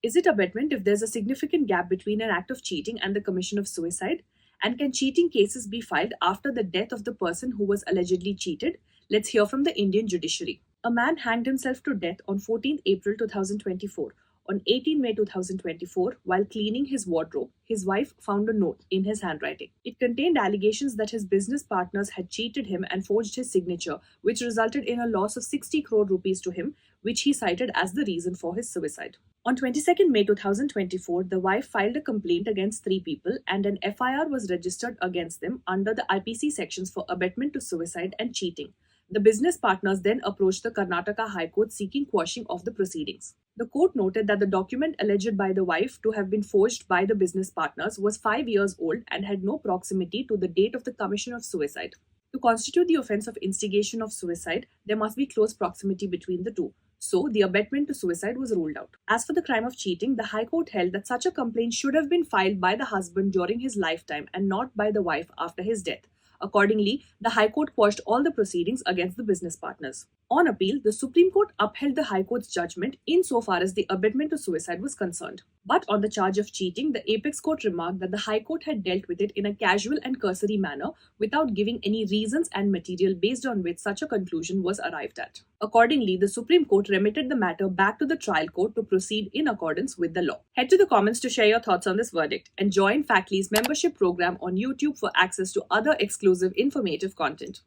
Is it abetment if there's a significant gap between an act of cheating and the commission of suicide? And can cheating cases be filed after the death of the person who was allegedly cheated? Let's hear from the Indian judiciary. A man hanged himself to death on 14th April 2024. On 18 May 2024, while cleaning his wardrobe, his wife found a note in his handwriting. It contained allegations that his business partners had cheated him and forged his signature, which resulted in a loss of 60 crore rupees to him, which he cited as the reason for his suicide. On 22nd May 2024, the wife filed a complaint against three people and an FIR was registered against them under the IPC sections for abetment to suicide and cheating. The business partners then approached the Karnataka High Court seeking quashing of the proceedings. The court noted that the document alleged by the wife to have been forged by the business partners was 5 years old and had no proximity to the date of the commission of suicide. To constitute the offence of instigation of suicide, there must be close proximity between the two. So, the abetment to suicide was ruled out. As for the crime of cheating, the High Court held that such a complaint should have been filed by the husband during his lifetime and not by the wife after his death. Accordingly, the High Court quashed all the proceedings against the business partners. On appeal, the Supreme Court upheld the High Court's judgment insofar as the abetment to suicide was concerned. But on the charge of cheating, the Apex Court remarked that the High Court had dealt with it in a casual and cursory manner without giving any reasons and material based on which such a conclusion was arrived at. Accordingly, the Supreme Court remitted the matter back to the trial court to proceed in accordance with the law. Head to the comments to share your thoughts on this verdict and join Factly's membership program on YouTube for access to other exclusive informative content.